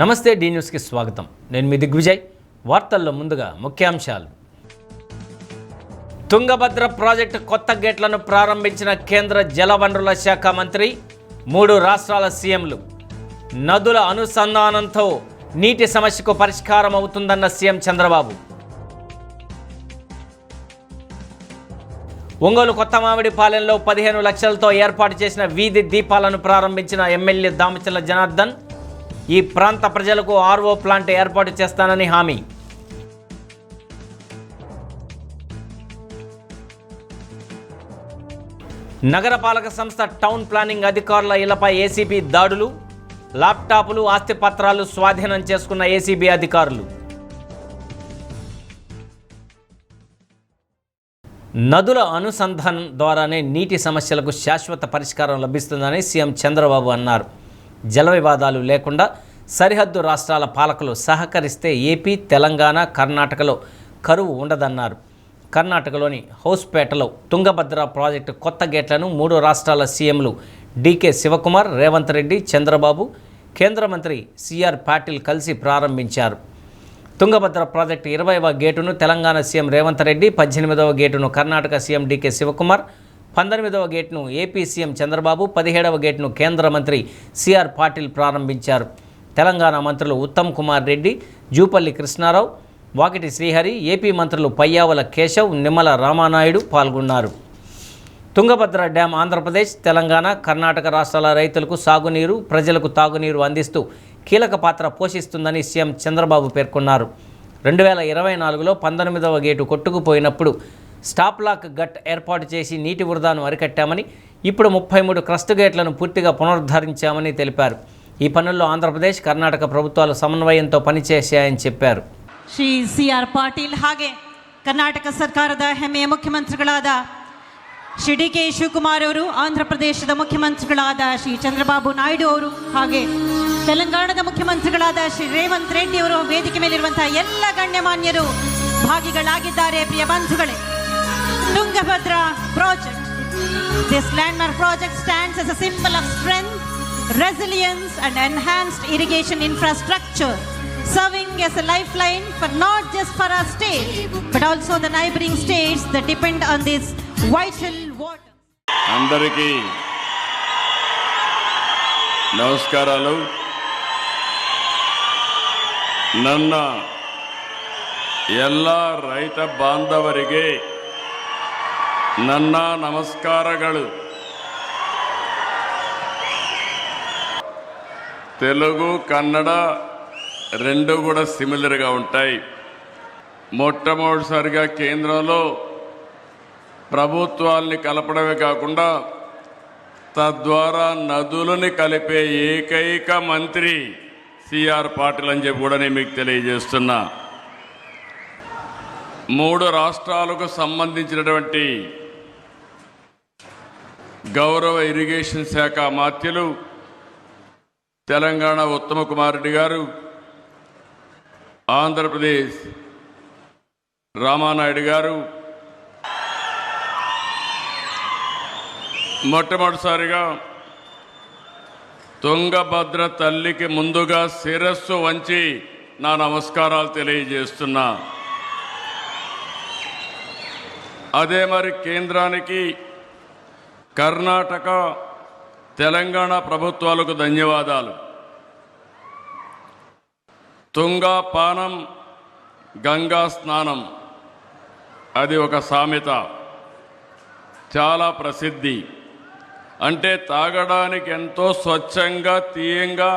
నమస్తే డి న్యూస్కి స్వాగతం. నేను మీ దిగ్విజయ్. వార్తల్లో ముందుగా ముఖ్యాంశాలు. తుంగభద్ర ప్రాజెక్టు కొత్త గేట్లను ప్రారంభించిన కేంద్ర జలవనరుల శాఖ మంత్రి, 3 రాష్ట్రాల సీఎంలు. నదుల అనుసంధానంతో నీటి సమస్యకు పరిష్కారం అవుతుందన్న సీఎం చంద్రబాబు. ఒంగోలు కొత్త మామిడిపాలెంలో 15 లక్షలతో ఏర్పాటు చేసిన వీధి దీపాలను ప్రారంభించిన ఎమ్మెల్యే దామచర్ల జనార్దన్. ఈ ప్రాంత ప్రజలకు ఆర్ఓ ప్లాంట్ ఏర్పాటు చేస్తానని హామీ. నగరపాలక సంస్థ టౌన్ ప్లానింగ్ అధికారుల ఇళ్లపై ఏసీబీ దాడులు. ల్యాప్టాపులు, ఆస్తిపత్రాలు స్వాధీనం చేసుకున్న ఏసీబీ అధికారులు. నదుల అనుసంధానం ద్వారానే నీటి సమస్యలకు శాశ్వత పరిష్కారం లభిస్తుందని సీఎం చంద్రబాబు అన్నారు. జల వివాదాలు లేకుండా సరిహద్దు రాష్ట్రాల పాలకులు సహకరిస్తే ఏపీ, తెలంగాణ, కర్ణాటకలో కరువు ఉండదన్నారు. కర్ణాటకలోని హౌస్పేటలో తుంగభద్ర ప్రాజెక్టు కొత్త గేట్లను 3 రాష్ట్రాల సీఎంలు డీకే శివకుమార్, రేవంత్ రెడ్డి, చంద్రబాబు, కేంద్ర మంత్రి సిఆర్ పాటిల్ కలిసి ప్రారంభించారు. తుంగభద్ర ప్రాజెక్టు 20వ గేటును తెలంగాణ సీఎం రేవంత్ రెడ్డి, 18వ గేటును కర్ణాటక సీఎం డీకే శివకుమార్, 19వ గేట్ను ఏపీ సీఎం చంద్రబాబు, 17వ గేట్ను కేంద్ర మంత్రి సిఆర్ పాటిల్ ప్రారంభించారు. తెలంగాణ మంత్రులు ఉత్తమ్ కుమార్ రెడ్డి, జూపల్లి కృష్ణారావు, వాకిటి శ్రీహరి, ఏపీ మంత్రులు పయ్యావుల కేశవ్, నిమ్మల రామానాయుడు పాల్గొన్నారు. తుంగభద్ర డ్యాం ఆంధ్రప్రదేశ్, తెలంగాణ, కర్ణాటక రాష్ట్రాల రైతులకు సాగునీరు, ప్రజలకు తాగునీరు అందిస్తూ కీలక పాత్ర పోషిస్తుందని సీఎం చంద్రబాబు పేర్కొన్నారు. 2024లో 19వ గేటు కొట్టుకుపోయినప్పుడు స్టాప్ లాక్ గట్ ఏర్పాటు చేసి నీటి వృధాను అరికట్టామని, ఇప్పుడు 33 క్రస్ట్ గేట్లను పూర్తిగా పునరుద్ధరించామని తెలిపారు. ఈ పనుల్లో ఆంధ్రప్రదేశ్, కర్ణాటక ప్రభుత్వాలు సమన్వయంతో పనిచేశాయని చెప్పారు. ಶ್ರೀ ಸಿಆರ್ ಪಾಟೀಲ್ ಹಾಗೆ ಕರ್ನಾಟಕ ಸರ್ಕಾರದ ಹೆಮ್ಮೆಯ ಮುಖ್ಯಮಂತ್ರಿಗಳಾದ ಶ್ರೀ ಡಿ ಕೆ ಶಿವಕುಮಾರ್ ಅವರು, ಆಂಧ್ರ ಪ್ರದೇಶದ ಮುಖ್ಯಮಂತ್ರಿಗಳಾದ ಶ್ರೀ ಚಂದ್ರಬಾಬು ನಾಯ್ಡು ಅವರು, ಹಾಗೆ ತೆಲಂಗಾಣದ ಮುಖ್ಯಮಂತ್ರಿಗಳಾದ ಶ್ರೀ ರೇವಂತ್ ರೆಡ್ಡಿ ಅವರು, ವೇದಿಕೆ ಮೇಲಿರುವಂತಹ ಎಲ್ಲ ಗಣ್ಯಮಾನ್ಯರು ಭಾಗಿಗಳಾಗಿದ್ದಾರೆ. ಪ್ರಿಯ ಬಂಧುಗಳೇ, Tungabhadra project, this landmark project stands as a symbol of strength, resilience and enhanced irrigation infrastructure, serving as a lifeline for not just for our state but also the neighboring states that depend on this vital water. అందరికీ నమస్కారాలు. ನನ್ನ ಎಲ್ಲ ರೈತ ಬಾಂಧವರಿಗೆ ನನ್ನ ನಮಸ್ಕಾರಗಳು. తెలుగు, కన్నడ రెండు కూడా సిమిలర్గా ఉంటాయి. మొట్టమొదటిసారిగా కేంద్రంలో ప్రభుత్వాల్ని కలపడమే కాకుండా తద్వారా నదులని కలిపే ఏకైక మంత్రి సిఆర్ పాటిల్ అని చెప్పి కూడా నేను మీకు తెలియజేస్తున్నా. 3 రాష్ట్రాలకు సంబంధించినటువంటి గౌరవ ఇరిగేషన్ శాఖ మాత్యులు తెలంగాణ ఉత్తమ కుమార్ రెడ్డి గారు, ఆంధ్రప్రదేశ్ రామానాయుడు గారు మొట్టమొదటిసారిగా తుంగభద్ర తల్లికి ముందుగా శిరస్సు వంచి నా నమస్కారాలు తెలియజేస్తున్నా. అదే మరి కేంద్రానికి, కర్ణాటక, తెలంగాణ ప్రభుత్వాలకు ధన్యవాదాలు. తుంగా పానం, గంగా స్నానం, అది ఒక సామెత, చాలా ప్రసిద్ధి. అంటే తాగడానికి ఎంతో స్వచ్ఛంగా, తీయంగా,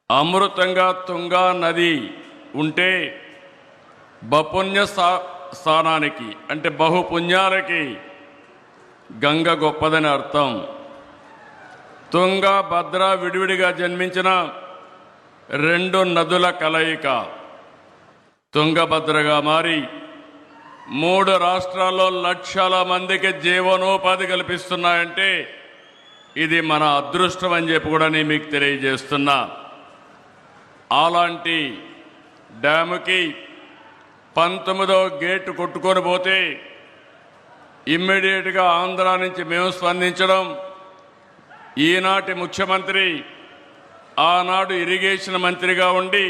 అమృతంగా తుంగా నది ఉంటే బపుణ్య స్థానానికి అంటే బహుపుణ్యాలకి గంగ గొప్పదని అర్థం. తుంగా, భద్ర విడివిడిగా జన్మించిన 2 నదుల కలయిక తుంగభద్రగా మారి 3 రాష్ట్రాల్లో లక్షల మందికి జీవనోపాధి కల్పిస్తున్నాయంటే ఇది మన అదృష్టం అని చెప్పి కూడా నేను మీకు తెలియజేస్తున్నా. అలాంటి డ్యాముకి 19వ గేటు కొట్టుకొని పోతే ఇమ్మీడియట్గా ఆంధ్ర నుంచి మేము స్పందించడం, ఈనాటి ముఖ్యమంత్రి ఆనాడు ఇరిగేషన్ మంత్రిగా ఉండి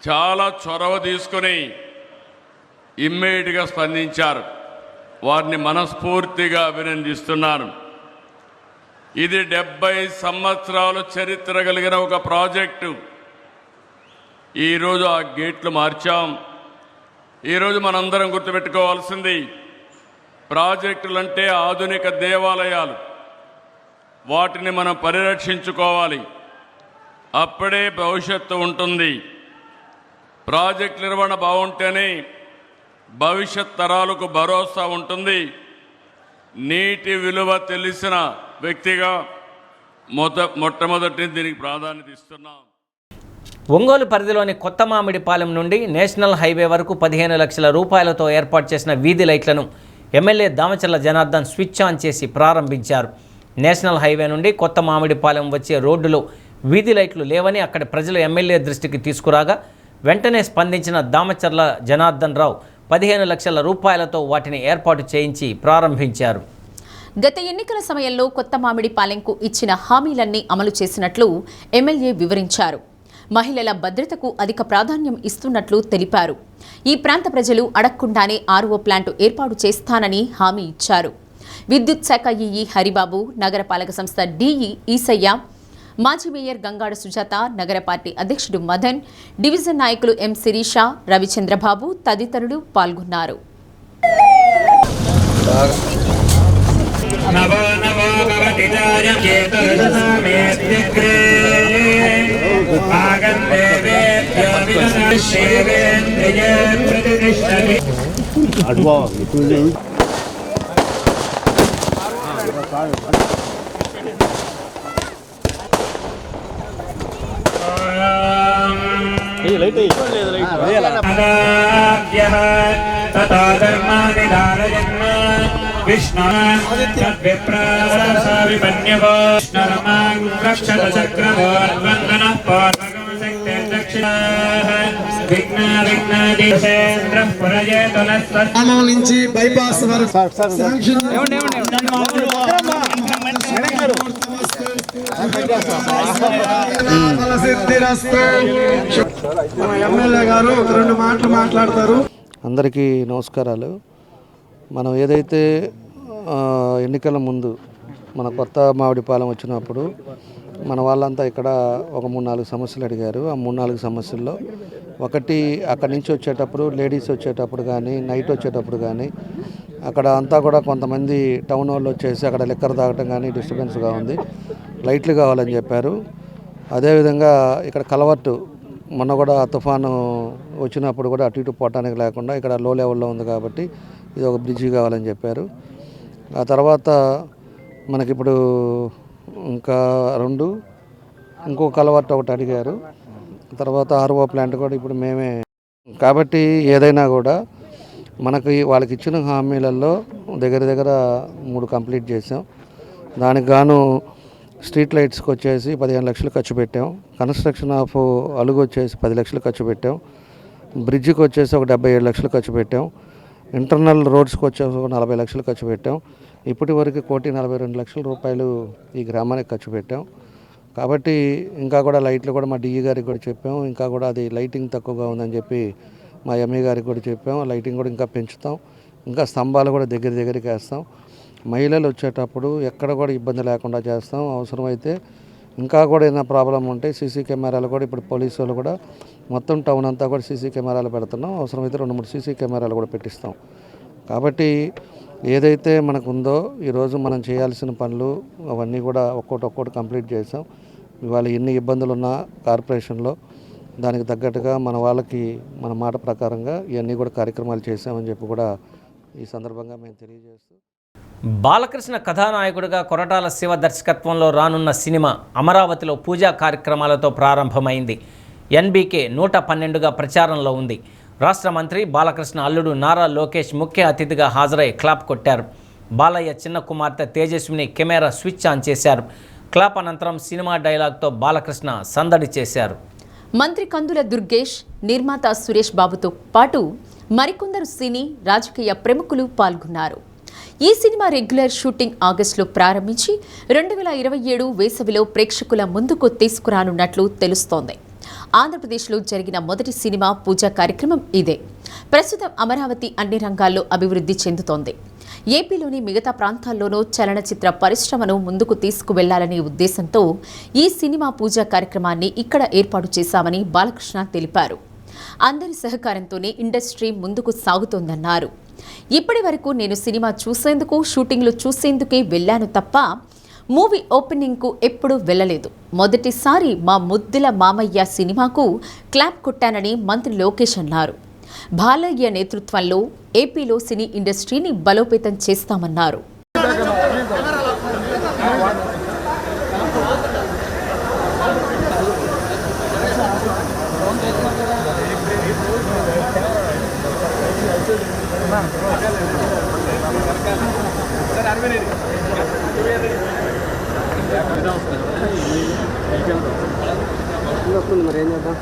చాలా చొరవ తీసుకొని ఇమ్మీడియట్గా స్పందించారు. వారిని మనస్ఫూర్తిగా అభినందిస్తున్నాను. ఇది 70 సంవత్సరాలు చరిత్ర కలిగిన ఒక ప్రాజెక్టు. ఈరోజు ఆ గేట్లు మార్చాం. ఈరోజు మనందరం గుర్తుపెట్టుకోవాల్సింది, ప్రాజెక్టులంటే ఆధునిక దేవాలయాలు. వాటిని మనం పరిరక్షించుకోవాలి. అప్పుడే భవిష్యత్తు ఉంటుంది. ప్రాజెక్ట్ నిర్వహణ బాగుంటేనే భవిష్యత్ తరాలకు భరోసా ఉంటుంది. నీటి విలువ తెలిసిన వ్యక్తిగా మొట్టమొదటి దీనికి ప్రాధాన్యత ఇస్తున్నాం. ఒంగోలు పరిధిలోని కొత్త మామిడిపాలెం నుండి నేషనల్ హైవే వరకు 15 లక్షల రూపాయలతో ఏర్పాటు చేసిన వీధి లైట్లను MLA Damacharla Janardhan switch on చేసి ప్రారంభించారు. నేషనల్ హైవే నుండి కొత్త మామిడిపాలెం వచ్చే రోడ్డులో వీధి లైట్లు లేవని అక్కడి ప్రజలు ఎమ్మెల్యే దృష్టికి తీసుకురాగా వెంటనే స్పందించిన దామచర్ల జనార్దన్ రావు 15 లక్షల రూపాయలతో వాటిని ఏర్పాటు చేయించి ప్రారంభించారు. గత ఎన్నికల సమయంలో కొత్త మామిడిపాలెంకు ఇచ్చిన హామీలన్నీ అమలు చేసినట్లు ఎమ్మెల్యే వివరించారు. మహిళల భద్రతకు అధిక ప్రాధాన్యం ఇస్తున్నట్లు తెలిపారు. ఈ ప్రాంత ప్రజలు అడగకుండానే ఆర్ఓ ప్లాంటు ఏర్పాటు చేస్తానని హామీ ఇచ్చారు. విద్యుత్ శాఖ ఈఈ హరిబాబు, నగరపాలక సంస్థ డిఈ ఈసయ్య, మాజీ మేయర్ గంగాడ సుజాత, నగర పార్టీ అధ్యక్షుడు మదన్, డివిజన్ నాయకులు ఎం శిరీష, రవిచంద్రబాబు తదితరులు పాల్గొన్నారు. నుంచి బైపాస్ వరకు ఎమ్మెల్యే గారు ఒక 2 మాటలు మాట్లాడతారు. అందరికీ నమస్కారాలు. మనం ఏదైతే ఎన్నికల ముందు మన కొత్త మామిడిపాలెం వచ్చినప్పుడు మన వాళ్ళంతా ఇక్కడ ఒక 3-4 సమస్యలు అడిగారు. ఆ 3-4 సమస్యల్లో ఒకటి, అక్కడి నుంచి వచ్చేటప్పుడు లేడీస్ వచ్చేటప్పుడు కానీ నైట్ వచ్చేటప్పుడు కానీ అక్కడ అంతా కూడా కొంతమంది టౌన్ వాళ్ళు వచ్చేసి అక్కడ లిక్కర్ తాగటం కానీ డిస్టర్బెన్స్గా ఉంది, లైట్లు కావాలని చెప్పారు. అదేవిధంగా ఇక్కడ కలవర్టు మొన్న కూడా తుఫాను వచ్చినప్పుడు కూడా అటు ఇటు పోవటానికి లేకుండా ఇక్కడ లో లెవెల్లో ఉంది కాబట్టి ఇది ఒక బ్రిడ్జి కావాలని చెప్పారు. ఆ తర్వాత మనకిప్పుడు ఇంకా 2 ఇంకో కలవర్టు ఒకటి అడిగారు. తర్వాత ఆర్ఓ ప్లాంట్ కూడా ఇప్పుడు మేమే. కాబట్టి ఏదైనా కూడా మనకి వాళ్ళకి ఇచ్చిన హామీలలో దగ్గర 3 కంప్లీట్ చేసాం. దానికి గాను స్ట్రీట్ లైట్స్కి వచ్చేసి 15 లక్షలు ఖర్చు పెట్టాం. కన్స్ట్రక్షన్ ఆఫ్ అలుగు వచ్చేసి 10 లక్షలు ఖర్చు పెట్టాం. బ్రిడ్జికి వచ్చేసి ఒక 77 లక్షలు ఖర్చు పెట్టాం. ఇంటర్నల్ రోడ్స్కి వచ్చేసి ఒక 40 లక్షలు ఖర్చు పెట్టాం. ఇప్పటి వరకు 1,42 లక్షల రూపాయలు ఈ గ్రామానికి ఖర్చు పెట్టాం. కాబట్టి ఇంకా కూడా లైట్లు కూడా మా డిఈ గారికి కూడా చెప్పాం. ఇంకా కూడా అది లైటింగ్ తక్కువగా ఉందని చెప్పి మా ఎంఈ గారికి కూడా చెప్పాం. లైటింగ్ కూడా ఇంకా పెంచుతాం. ఇంకా స్తంభాలు కూడా దగ్గరికి వేస్తాం. మహిళలు వచ్చేటప్పుడు ఎక్కడ కూడా ఇబ్బంది లేకుండా చేస్తాం. అవసరమైతే ఇంకా కూడా ఏదైనా ప్రాబ్లం ఉంటే సీసీ కెమెరాలు కూడా ఇప్పుడు పోలీసు వాళ్ళు కూడా మొత్తం టౌన్ అంతా కూడా సీసీ కెమెరాలు పెడుతున్నాం. అవసరమైతే 2-3 సీసీ కెమెరాలు కూడా పెట్టిస్తాం. కాబట్టి ఏదైతే మనకు ఉందో ఈరోజు మనం చేయాల్సిన పనులు అవన్నీ కూడా ఒక్కొక్కటి కంప్లీట్ చేసాం. ఇవాళ ఎన్ని ఇబ్బందులు ఉన్నా కార్పొరేషన్లో దానికి తగ్గట్టుగా మన వాళ్ళకి మన మాట ప్రకారంగా ఇవన్నీ కూడా కార్యక్రమాలు చేసామని చెప్పి కూడా ఈ సందర్భంగా మేము తెలియజేస్తూ, బాలకృష్ణ కథానాయకుడిగా కొరటాల శివ దర్శకత్వంలో రానున్న సినిమా అమరావతిలో పూజా కార్యక్రమాలతో ప్రారంభమైంది. ఎన్బీకే 112గా ప్రచారంలో ఉంది. రాష్ట్ర మంత్రి బాలకృష్ణ అల్లుడు నారా లోకేష్ ముఖ్య అతిథిగా హాజరై క్లాప్ కొట్టారు. బాలయ్య చిన్న కుమార్తె తేజస్విని కెమెరా స్విచ్ ఆన్ చేశారు. క్లాప్ అనంతరం సినిమా డైలాగ్తో బాలకృష్ణ సందడి చేశారు. మంత్రి కందుల దుర్గేష్, నిర్మాత సురేష్ బాబుతో పాటు మరికొందరు సినీ రాజకీయ ప్రముఖులు పాల్గొన్నారు. ఈ సినిమా రెగ్యులర్ షూటింగ్ ఆగస్టులో ప్రారంభించి 2027 వేసవిలో ప్రేక్షకుల ముందుకు తీసుకురానున్నట్లు తెలుస్తోంది. ఆంధ్రప్రదేశ్లో జరిగిన మొదటి సినిమా పూజా కార్యక్రమం ఇదే. ప్రస్తుతం అమరావతి అన్ని రంగాల్లో అభివృద్ధి చెందుతోంది. ఏపీలోని మిగతా ప్రాంతాల్లోనూ చలనచిత్ర పరిశ్రమను ముందుకు తీసుకువెళ్లాలనే ఉద్దేశంతో ఈ సినిమా పూజా కార్యక్రమాన్ని ఇక్కడ ఏర్పాటు చేశామని బాలకృష్ణ తెలిపారు. అందరి సహకారంతోనే ఇండస్ట్రీ ముందుకు సాగుతోందన్నారు. ఇప్పటి వరకు నేను సినిమా చూసేందుకు, షూటింగ్లు చూసేందుకే వెళ్లాను తప్ప మూవీ ఓపెనింగ్కు ఎప్పుడూ వెళ్లలేదు. మొదటిసారి మా ముద్దుల మామయ్య సినిమాకు క్లాప్ కొట్టానని మంత్రి లోకేష్ అన్నారు. బాలయ్య నేతృత్వంలో ఏపీలో సినీ ఇండస్ట్రీని బలోపేతం చేస్తామన్నారు. మరి ఏం చేద్దాం?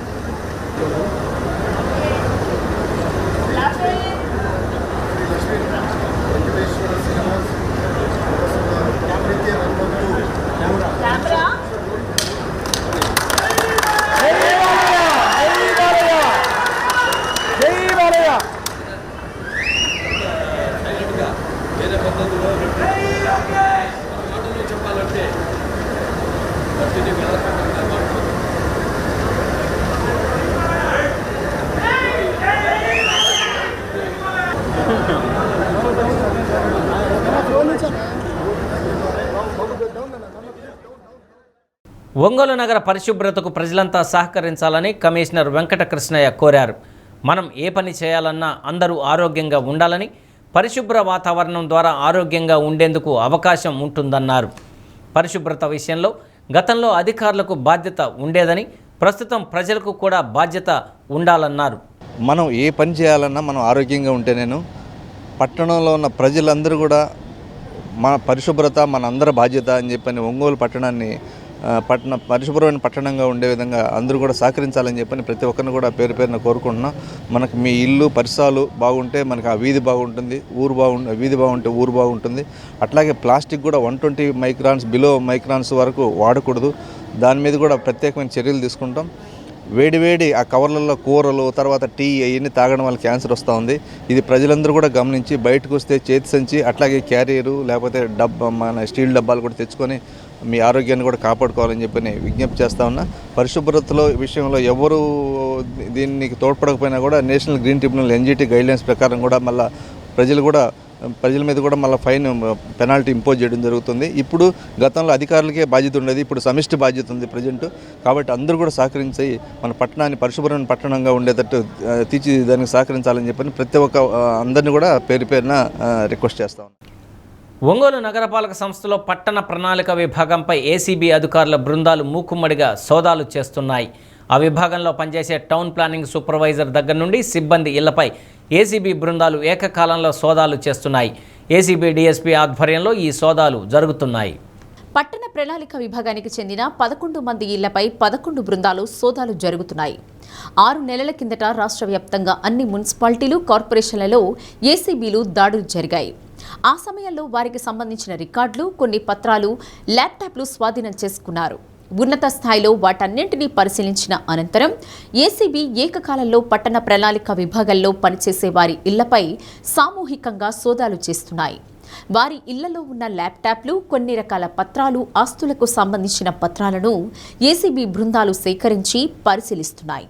ఒంగోలు నగర పరిశుభ్రతకు ప్రజలంతా సహకరించాలని కమిషనర్ వెంకటకృష్ణయ్య కోరారు. మనం ఏ పని చేయాలన్నా అందరూ ఆరోగ్యంగా ఉండాలని, పరిశుభ్ర వాతావరణం ద్వారా ఆరోగ్యంగా ఉండేందుకు అవకాశం ఉంటుందన్నారు. పరిశుభ్రత విషయంలో గతంలో అధికారులకు బాధ్యత ఉండేదని, ప్రస్తుతం ప్రజలకు కూడా బాధ్యత ఉండాలన్నారు. మనం ఏ పని చేయాలన్నా మనం ఆరోగ్యంగా ఉంటేనేను పట్టణంలో ఉన్న ప్రజలందరూ కూడా మన పరిశుభ్రత మన అందరి బాధ్యత అని చెప్పని ఒంగోలు పట్టణాన్ని పరిశుభ్రమైన పట్టణంగా ఉండే విధంగా అందరూ కూడా సహకరించాలని చెప్పని ప్రతి ఒక్కరిని కూడా పేరు పేరున కోరుకుంటున్నాం. మనకు మీ ఇల్లు పరిసరాలు బాగుంటే మనకు ఆ వీధి బాగుంటుంది, వీధి బాగుంటే ఊరు బాగుంటుంది. అట్లాగే ప్లాస్టిక్ కూడా 120 మైక్రాన్స్ బిలో మైక్రాన్స్ వరకు వాడకూడదు. దాని మీద కూడా ప్రత్యేకమైన చర్యలు తీసుకుంటాం. వేడి ఆ కవర్లలో కూరలు, తర్వాత టీ అవన్నీ తాగడం వల్ల క్యాన్సర్ వస్తూ ఉంది. ఇది ప్రజలందరూ కూడా గమనించి బయటకు వస్తే చేతి సంచి అట్లాగే క్యారియరు లేకపోతే మన స్టీల్ డబ్బాలు కూడా తెచ్చుకొని మీ ఆరోగ్యాన్ని కూడా కాపాడుకోవాలని చెప్పి విజ్ఞప్తి చేస్తూ ఉన్నా. పరిశుభ్రతలో విషయంలో ఎవరు దీనికి తోడ్పడకపోయినా కూడా national green tribunal NGT guidelines ప్రకారం కూడా మళ్ళీ ప్రజల మీద కూడా మళ్ళీ ఫైన్ పెనాల్టీ ఇంపోజ్ చేయడం జరుగుతుంది. ఇప్పుడు గతంలో అధికారులకే బాధ్యత ఉండేది, ఇప్పుడు సమిష్టి బాధ్యత ఉంది ప్రజెంట్. కాబట్టి అందరూ కూడా సహకరించి మన పట్టణాన్ని పరిశుభ్రమైన పట్టణంగా ఉండేటట్టు దానికి సహకరించాలని చెప్పని ప్రతి ఒక్క అందరినీ కూడా పేరు పేరున రిక్వెస్ట్ చేస్తాం. ఒంగోలు నగరపాలక సంస్థలో పట్టణ ప్రణాళిక విభాగంపై ACB అధికారుల బృందాలు మూకుమ్మడిగా సోదాలు చేస్తున్నాయి. ఆ విభాగంలో పనిచేసే టౌన్ ప్లానింగ్ సూపర్వైజర్ దగ్గర నుండి సిబ్బంది ఇళ్లపై ACB బృందాలు ఏకకాలంలో సోదాలు చేస్తున్నాయి. ACB DSP ఆధ్వర్యంలో ఈ సోదాలు జరుగుతున్నాయి. పట్టణ ప్రణాళిక విభాగానికి చెందిన 11 మంది ఇళ్లపై 11 బృందాలు సోదాలు జరుగుతున్నాయి. 6 నెలల కిందట రాష్ట్ర వ్యాప్తంగా అన్ని మున్సిపాలిటీలు, కార్పొరేషన్లలో ACBలు దాడులు జరిగాయి. ఆ సమయంలో వారికి సంబంధించిన రికార్డులు, కొన్ని పత్రాలు, ల్యాప్టాప్లు స్వాధీనం చేసుకున్నారు. ఉన్నత స్థాయిలో వాటన్నింటినీ పరిశీలించిన అనంతరం ACB ఏకకాలంలో పట్టణ ప్రణాళిక విభాగంలో పనిచేసే వారి ఇళ్లపై సామూహికంగా సోదాలు చేస్తున్నాయి. వారి ఇళ్లలో ఉన్న ల్యాప్టాప్లు, కొన్ని రకాల పత్రాలు, ఆస్తులకు సంబంధించిన పత్రాలను ACB బృందాలు సేకరించి పరిశీలిస్తున్నాయి.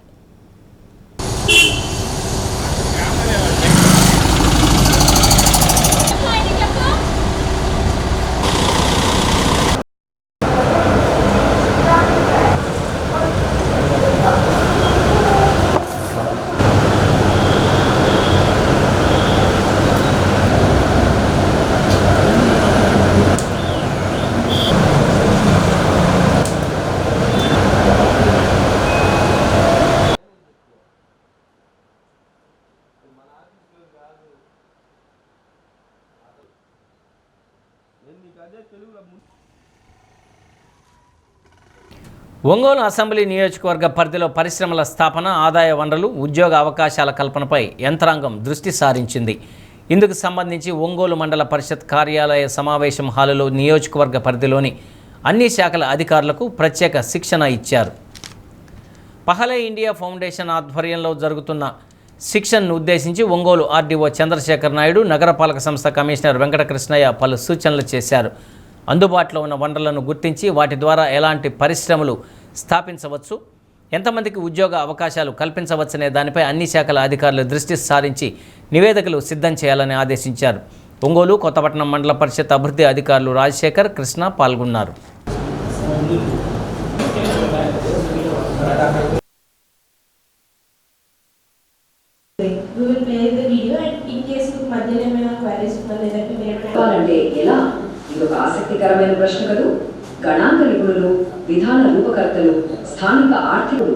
ఒంగోలు అసెంబ్లీ నియోజకవర్గ పరిధిలో పరిశ్రమల స్థాపన, ఆదాయ వనరులు, ఉద్యోగ అవకాశాల కల్పనపై యంత్రాంగం దృష్టి సారించింది. ఇందుకు సంబంధించి ఒంగోలు మండల పరిషత్ కార్యాలయ సమావేశం హాలులో నియోజకవర్గ పరిధిలోని అన్ని శాఖల అధికారులకు ప్రత్యేక శిక్షణ ఇచ్చారు. పహలే ఇండియా ఫౌండేషన్ ఆధ్వర్యంలో జరుగుతున్న శిక్షణను ఉద్దేశించి ఒంగోలు ఆర్డీఓ చంద్రశేఖర్ నాయుడు, నగరపాలక సంస్థ కమిషనర్ వెంకటకృష్ణయ్య పలు సూచనలు చేశారు. అందుబాటులో ఉన్న వనరులను గుర్తించి వాటి ద్వారా ఎలాంటి పరిశ్రమలు స్థాపించవచ్చు, ఎంతమందికి ఉద్యోగ అవకాశాలు కల్పించవచ్చనే దానిపై అన్ని శాఖల అధికారులు దృష్టి సారించి నివేదికలు సిద్ధం చేయాలని ఆదేశించారు. ఒంగోలు కొత్తపట్నం మండల పరిషత్ అభివృద్ధి అధికారులు రాజశేఖర్, కృష్ణ పాల్గొన్నారు. అంటే ఎలా? ఇది ఒక ఆసక్తికరమైన ప్రశ్న కదూ. గణాంక నిపుణులు, విధాన రూపకర్తలు, స్థానిక ఆర్థికులు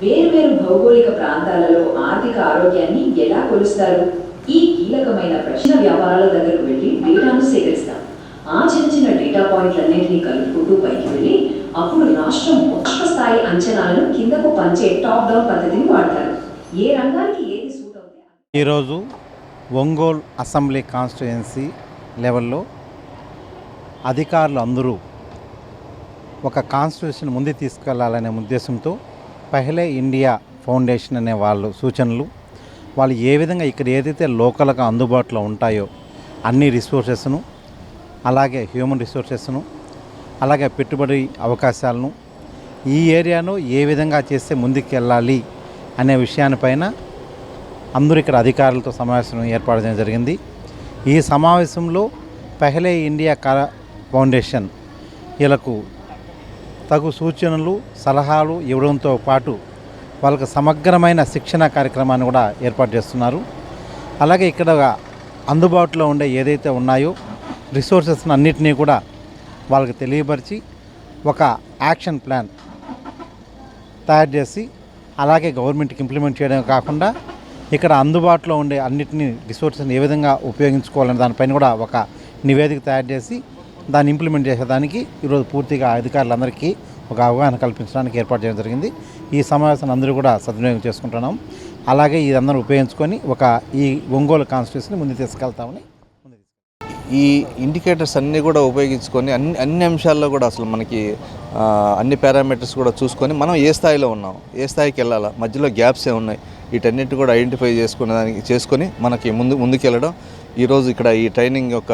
వేర్వేరు భౌగోళిక ప్రాంతాలలో ఆర్థిక ఆరోగ్యాన్ని ఎలా కొలుస్తారు? ఈ కీలకమైన ప్రశ్న వ్యాపారాల దగ్గరకు వెళ్ళి డేటాను సేకరిస్తాం. ఆ చిన్న డేటా పాయింట్లన్నింటినీ కలుపుకుంటూ పైకి వెళ్ళి అప్పుడు రాష్ట్రం స్థాయి అంచనాలను కిందకు పంచే టాప్ డౌన్ పద్ధతిని వాడతారు. ఏ రంగానికి ఏది సూట్ అవుతుంది. ఈరోజు ఒంగోలు అసెంబ్లీ కాన్స్టిట్యుయెన్సీ లెవెల్లో అధికారులు అందరూ ఒక కాన్స్టిట్యూషన్ ముందుకు తీసుకెళ్లాలనే ఉద్దేశంతో పహలే ఇండియా ఫౌండేషన్ అనే వాళ్ళు సూచనలు, వాళ్ళు ఏ విధంగా ఇక్కడ ఏదైతే లోకల్గా అందుబాటులో ఉంటాయో అన్ని రిసోర్సెస్ను, అలాగే హ్యూమన్ రిసోర్సెస్ను, అలాగే పెట్టుబడి అవకాశాలను ఈ ఏరియాను ఏ విధంగా చేస్తే ముందుకు వెళ్ళాలి అనే విషయానిపైన అందరూ ఇక్కడ అధికారులతో సమావేశం ఏర్పాటు చేయడం జరిగింది. ఈ సమావేశంలో పహలే ఇండియా ఫౌండేషన్ వీళ్ళకు తగు సూచనలు, సలహాలు ఇవ్వడంతో పాటు వాళ్ళకు సమగ్రమైన శిక్షణ కార్యక్రమాన్ని కూడా ఏర్పాటు చేస్తున్నారు. అలాగే ఇక్కడ అందుబాటులో ఉండే ఏదైతే ఉన్నాయో రిసోర్సెస్ అన్నిటినీ కూడా వాళ్ళకి తెలియపరిచి ఒక యాక్షన్ ప్లాన్ తయారు చేసి అలాగే గవర్నమెంట్కి ఇంప్లిమెంట్ చేయడం కాకుండా ఇక్కడ అందుబాటులో ఉండే అన్నిటినీ రిసోర్సెస్ని ఏ విధంగా ఉపయోగించుకోవాలనే దానిపైన కూడా ఒక నివేదిక తయారు చేసి దాన్ని ఇంప్లిమెంట్ చేసేదానికి ఈరోజు పూర్తిగా అధికారులందరికీ ఒక అవగాహన కల్పించడానికి ఏర్పాటు చేయడం జరిగింది. ఈ సమావేశాన్ని అందరూ కూడా సద్వినియోగం చేసుకుంటున్నాం. అలాగే ఇదందరూ ఉపయోగించుకొని ఈ ఒంగోలు కాన్స్టిట్యూషన్ని ముందుకు తీసుకెళ్తామని. ఈ ఇండికేటర్స్ అన్నీ కూడా ఉపయోగించుకొని అన్ని అంశాల్లో కూడా అసలు మనకి అన్ని పారామీటర్స్ కూడా చూసుకొని మనం ఏ స్థాయిలో ఉన్నాం, ఏ స్థాయికి వెళ్ళాలా, మధ్యలో గ్యాప్స్ ఏమున్నాయి, వీటన్నిటి కూడా ఐడెంటిఫై చేసుకొని మనకి ముందుకెళ్ళడం ఈరోజు ఇక్కడ ఈ ట్రైనింగ్ యొక్క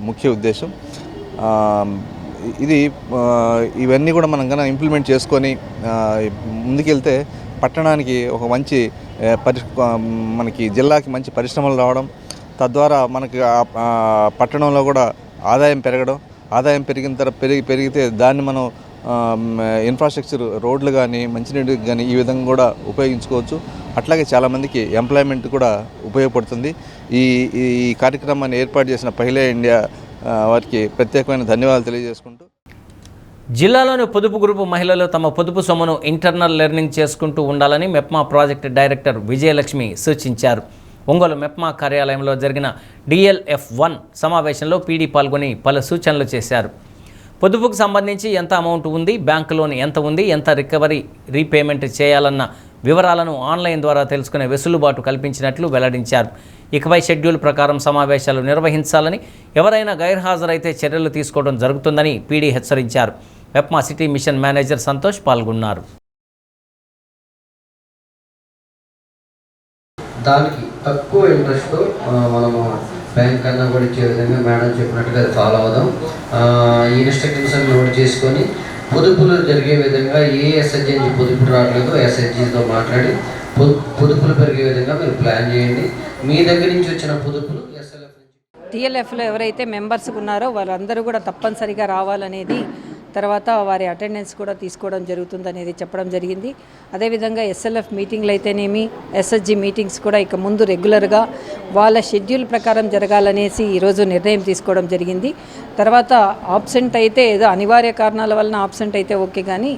ముఖ్య ఉద్దేశం. ఇవన్నీ కూడా మనం కనుక ఇంప్లిమెంట్ చేసుకొని ముందుకెళ్తే పట్టణానికి ఒక మంచి మనకి జిల్లాకి మంచి పరిశ్రమలు రావడం, తద్వారా మనకి పట్టణంలో కూడా ఆదాయం పెరగడం, ఆదాయం పెరిగిన తర్వాత పెరిగితే దాన్ని మనం ఇన్ఫ్రాస్ట్రక్చర్, రోడ్లు కానీ మంచినీటికి కానీ ఈ విధంగా కూడా ఉపయోగించుకోవచ్చు. అట్లాగే చాలామందికి ఎంప్లాయ్మెంట్ కూడా ఉపయోగపడుతుంది. ఈ కార్యక్రమాన్ని ఏర్పాటు చేసిన పహలే ఇండియా వారికి ప్రత్యేకమైన ధన్యవాదాలు తెలియజేసుకుంటూ, జిల్లాలోని పొదుపు గ్రూపు మహిళలు తమ పొదుపు సొమ్మును ఇంటర్నల్ లెర్నింగ్ చేసుకుంటూ ఉండాలని మెప్మా ప్రాజెక్టు డైరెక్టర్ విజయలక్ష్మి సూచించారు. ఒంగోలు మెప్మా కార్యాలయంలో జరిగిన DLF1 సమావేశంలో పీడీ పాల్గొని పలు సూచనలు చేశారు. పొదుపుకు సంబంధించి ఎంత అమౌంట్ ఉంది, బ్యాంకు లోన్ ఎంత ఉంది, ఎంత రికవరీ రీపేమెంట్ చేయాలన్న వివరాలను ఆన్లైన్ ద్వారా తెలుసుకునే వెసులుబాటు కల్పించినట్లు వెల్లడించారు. ఇకపై షెడ్యూల్ ప్రకారం సమావేశాలు నిర్వహించాలని, ఎవరైనా గైర్హాజరైతే చర్యలు తీసుకోవడం జరుగుతుందని పీడీ హెచ్చరించారు. MEPMA city mission manager Santosh పాల్గొన్నారు. దానికి తక్కువ ఇంట్రెస్ట్తో మనము బ్యాంక్ కన్నా కూడా ఇచ్చే విధంగా మేడం చెప్పినట్టుగా అది ఫాలో అవుదాం. ఈ ఇన్స్ట్రక్షన్స్ అన్ని నోట్ చేసుకొని పొదుపులు జరిగే విధంగా ఏ ఎస్హెచ్జి నుంచి పొదుపులు రావట్లేదో ఎస్హెచ్జితో మాట్లాడి పొదుపులు పెరిగే విధంగా మీరు ప్లాన్ చేయండి. మీ దగ్గర నుంచి వచ్చిన పొదుపులు DLFలో ఎవరైతే మెంబర్స్ ఉన్నారో వాళ్ళందరూ కూడా తప్పనిసరిగా రావాలనేది, తర్వాత వారి అటెండెన్స్ కూడా తీసుకోవడం జరుగుతుందనేది చెప్పడం జరిగింది. అదేవిధంగా SLF మీటింగ్లు అయితేనేమి, SHG మీటింగ్స్ కూడా ఇక ముందు రెగ్యులర్గా వాళ్ళ షెడ్యూల్ ప్రకారం జరగాలనేసి ఈరోజు నిర్ణయం తీసుకోవడం జరిగింది. తర్వాత ఆబ్సెంట్ అయితే ఏదో అనివార్య కారణాల వలన ఆబ్సెంట్ అయితే ఓకే, కానీ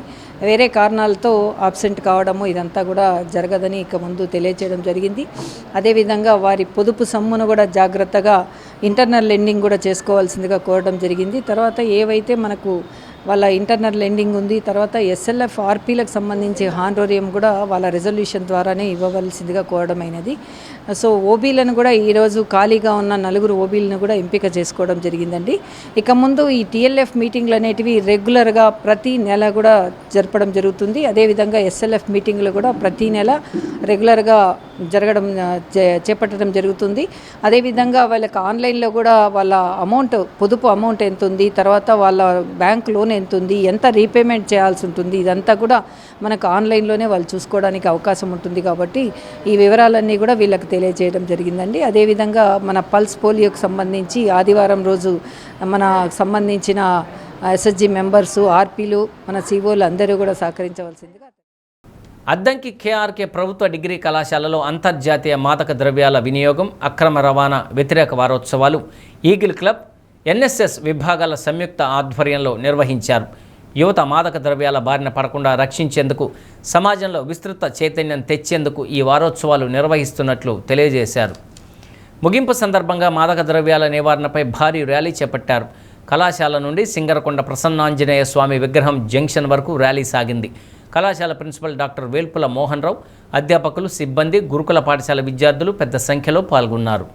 వేరే కారణాలతో ఆబ్సెంట్ కావడము ఇదంతా కూడా జరగదని ఇక ముందు తెలియచేయడం జరిగింది. అదేవిధంగా వారి పొదుపు సొమ్మును కూడా జాగ్రత్తగా ఇంటర్నల్ లెండింగ్ కూడా చేసుకోవాల్సిందిగా కోరడం జరిగింది. తర్వాత ఏవైతే మనకు వాళ్ళ ఇంటర్నల్ లెండింగ్ ఉంది. తర్వాత ఎస్ఎల్ఎఫ్ ఆర్పీలకు సంబంధించి హానరోరియం కూడా వాళ్ళ రెజల్యూషన్ ద్వారానే ఇవ్వవలసిందిగా కోరడమైనది. సో ఓబీలను కూడా ఈరోజు ఖాళీగా ఉన్న 4 ఓబీలను కూడా ఎంపిక చేసుకోవడం జరిగిందండి. ఇక ముందు ఈ టీఎల్ఎఫ్ మీటింగ్లు అనేటివి రెగ్యులర్గా ప్రతి నెల కూడా జరపడం జరుగుతుంది. అదేవిధంగా ఎస్ఎల్ఎఫ్ మీటింగ్లు కూడా ప్రతి నెల రెగ్యులర్గా జరగడం చేపట్టడం జరుగుతుంది. అదేవిధంగా వాళ్ళకి ఆన్లైన్లో కూడా వాళ్ళ అమౌంట్, పొదుపు అమౌంట్ ఎంత ఉంది, తర్వాత వాళ్ళ బ్యాంక్ లోన్ ఎంత ఉంది, ఎంత రీపేమెంట్ చేయాల్సి ఉంటుంది, ఇదంతా కూడా మనకు ఆన్లైన్లోనే వాళ్ళు చూసుకోవడానికి అవకాశం ఉంటుంది. కాబట్టి ఈ వివరాలన్నీ కూడా వీళ్ళకి తెలియజేయడం జరిగిందండి. అదేవిధంగా మన పల్స్ పోలియోకి సంబంధించి ఆదివారం రోజు మన సంబంధించిన ఎస్ఎస్జి మెంబర్సు, ఆర్పీలు, మన సిఓలు అందరూ కూడా సహకరించవలసిందిగా. అద్దంకి కేఆర్కే ప్రభుత్వ డిగ్రీ కళాశాలలో అంతర్జాతీయ మాదక ద్రవ్యాల వినియోగం, అక్రమ రవాణా వ్యతిరేక వారోత్సవాలు ఈగిల్ క్లబ్, ఎన్ఎస్ఎస్ విభాగాల సంయుక్త ఆధ్వర్యంలో నిర్వహించారు. యువత మాదక ద్రవ్యాల బారిన పడకుండా రక్షించేందుకు, సమాజంలో విస్తృత చైతన్యం తెచ్చేందుకు ఈ వారోత్సవాలు నిర్వహిస్తున్నట్లు తెలియజేశారు. ముగింపు సందర్భంగా మాదక ద్రవ్యాల నివారణపై భారీ ర్యాలీ చేపట్టారు. కళాశాల నుండి సింగరకొండ ప్రసన్నాంజనేయ స్వామి విగ్రహం జంక్షన్ వరకు ర్యాలీ సాగింది. కళాశాల ప్రిన్సిపల్ డాక్టర్ వేల్పుల మోహన్ రావు, అధ్యాపకులు, సిబ్బంది, గురుకుల పాఠశాల విద్యార్థులు పెద్ద సంఖ్యలో పాల్గొన్నారు.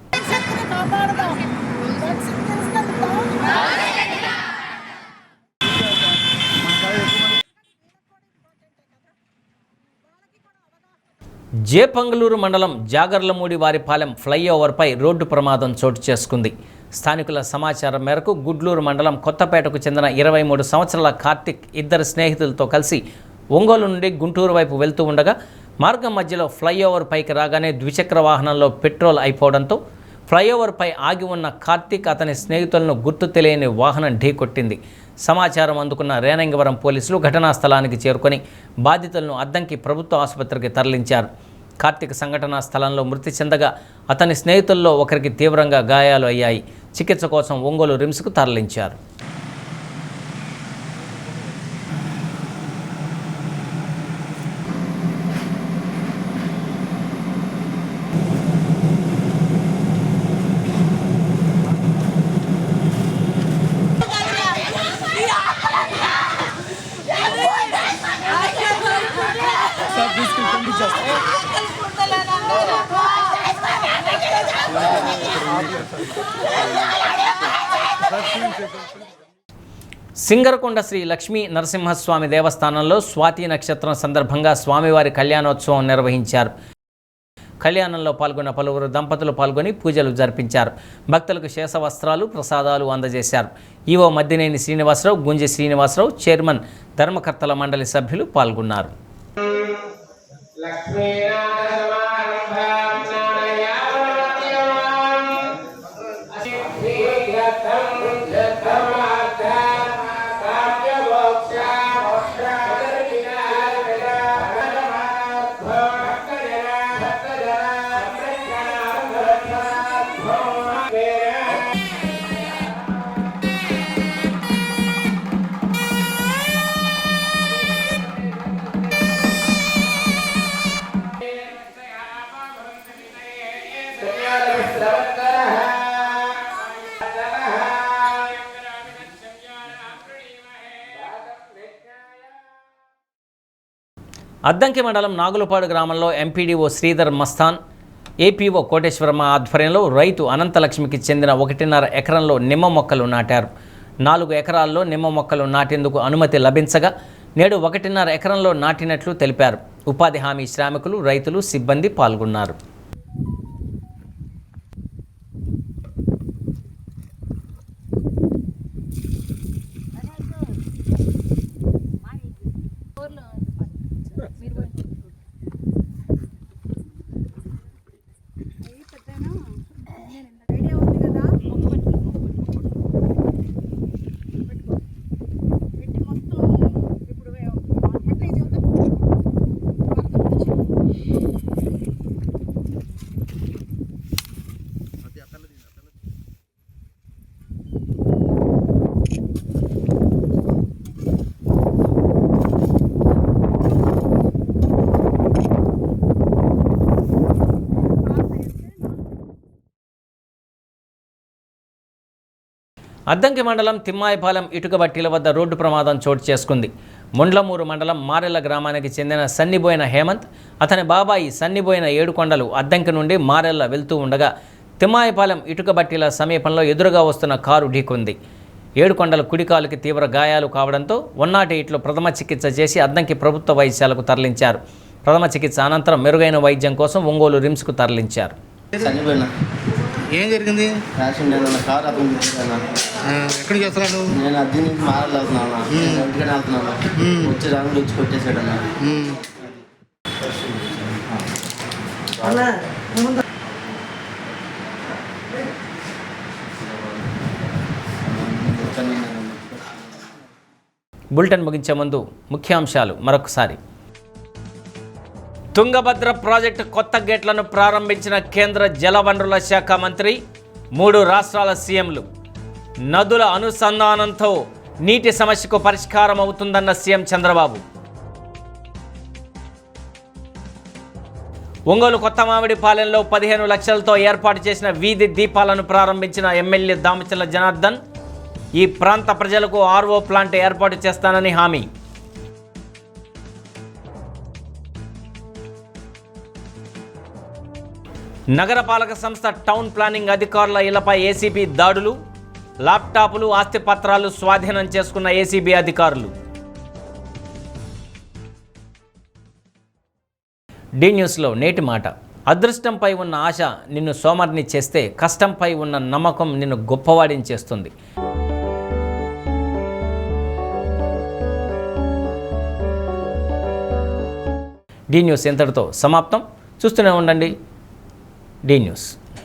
జేపంగళూరు మండలం జాగర్లమూడి వారిపాలెం ఫ్లైఓవర్పై రోడ్డు ప్రమాదం చోటు చేసుకుంది. స్థానికుల సమాచారం మేరకు గుడ్లూరు మండలం కొత్తపేటకు చెందిన 23 సంవత్సరాల కార్తిక్ ఇద్దరు స్నేహితులతో కలిసి ఒంగోలు నుండి గుంటూరు వైపు వెళ్తూ ఉండగా మార్గం మధ్యలో ఫ్లైఓవర్ పైకి రాగానే ద్విచక్ర వాహనంలో పెట్రోల్ అయిపోవడంతో ఫ్లైఓవర్పై ఆగి ఉన్న కార్తిక్ అతని స్నేహితులను గుర్తు తెలియని వాహనం ఢీకొట్టింది. సమాచారం అందుకున్న రేనంగవరం పోలీసులు ఘటనా స్థలానికి చేరుకొని బాధితులను అద్దంకి ప్రభుత్వ ఆసుపత్రికి తరలించారు. కార్తిక్ సంఘటనా స్థలంలో మృతి చెందగా అతని స్నేహితుల్లో ఒకరికి తీవ్రంగా గాయాలు అయ్యాయి. చికిత్స కోసం ఒంగోలు రిమ్స్కు తరలించారు. సింగరకొండ శ్రీ లక్ష్మీ నరసింహస్వామి దేవస్థానంలో స్వాతి నక్షత్రం సందర్భంగా స్వామివారి కళ్యాణోత్సవం నిర్వహించారు. కళ్యాణంలో పాల్గొన్న పలువురు దంపతులు పాల్గొని పూజలు జరిపించారు. భక్తులకు శేషవస్త్రాలు, ప్రసాదాలు అందజేశారు. ఈవో మద్దినేని శ్రీనివాసరావు, గుంజి శ్రీనివాసరావు, చైర్మన్, ధర్మకర్తల మండలి సభ్యులు పాల్గొన్నారు. అద్దంకి మండలం నాగులపాడు గ్రామంలో ఎంపీడీఓ శ్రీధర్ మస్తాన్, ఏపీఓ కోటేశ్వరమ్మ ఆధ్వర్యంలో రైతు అనంతలక్ష్మికి చెందిన 1.5 ఎకరంలో నిమ్మ మొక్కలు నాటారు. 4 ఎకరాల్లో నిమ్మ మొక్కలు నాటేందుకు అనుమతి లభించగా నేడు 1.5 ఎకరంలో నాటినట్లు తెలిపారు. ఉపాధి హామీ శ్రామికులు, రైతులు, సిబ్బంది పాల్గొన్నారు. అద్దంకి మండలం తిమ్మాయిపాలెం ఇటుకబట్టీల వద్ద రోడ్డు ప్రమాదం చోటు చేసుకుంది. ముండ్లమూరు మండలం మారెల్ల గ్రామానికి చెందిన సన్నిబోయిన హేమంత్, అతని బాబాయి సన్నిబోయిన ఏడుకొండలు అద్దంకి నుండి మారెల్ల వెళ్తూ ఉండగా తిమ్మాయిపాలెం ఇటుకబట్టీల సమీపంలో ఎదురుగా వస్తున్న కారు ఢీకొంది. ఏడుకొండల కుడికాలుకి తీవ్ర గాయాలు కావడంతో 108లో ప్రథమ చికిత్స చేసి అద్దంకి ప్రభుత్వ వైద్యశాలకు తరలించారు. ప్రథమ చికిత్స అనంతరం మెరుగైన వైద్యం కోసం ఒంగోలు రిమ్స్కు తరలించారు. ఏం జరిగింది? కారు ఎక్కడికి వస్తున్నాను? నేను అద్దె నుంచి మారాలవుతున్నాను, ఇంటికనే వెళ్తున్నాను. వచ్చి రంగులు వచ్చి కొట్టేశాడు అన్న. బులెటిన్ ముగించే ముందు ముఖ్యాంశాలు మరొకసారి. తుంగభద్ర ప్రాజెక్టు కొత్త గేట్లను ప్రారంభించిన కేంద్ర జలవనరుల శాఖ మంత్రి, 3 రాష్ట్రాల సీఎంలు. నదుల అనుసంధానంతో నీటి సమస్యకు పరిష్కారం అవుతుందన్న సీఎం చంద్రబాబు. ఒంగోలు కొత్త మామిడిపాలెంలో 15 లక్షలతో ఏర్పాటు చేసిన వీధి దీపాలను ప్రారంభించిన ఎమ్మెల్యే దామచర్ల జనార్దన్. ఈ ప్రాంత ప్రజలకు ఆర్ఓ ప్లాంట్ ఏర్పాటు చేస్తానని హామీ. నగరపాలక సంస్థ టౌన్ ప్లానింగ్ అధికారుల ఇళ్లపై ఏసీబీ దాడులు. ల్యాప్టాపులు, ఆస్తిపత్రాలు స్వాధీనం చేసుకున్న ఏసీబీ అధికారులు. డి న్యూస్లో నేటి మాట. అదృష్టంపై ఉన్న ఆశ నిన్ను సోమరిని చేస్తే, కష్టంపై ఉన్న నమ్మకం నిన్ను గొప్పవాడిని చేస్తుంది. డి న్యూస్ ఇంతటితో సమాప్తం. చూస్తూనే ఉండండి డి న్యూస్.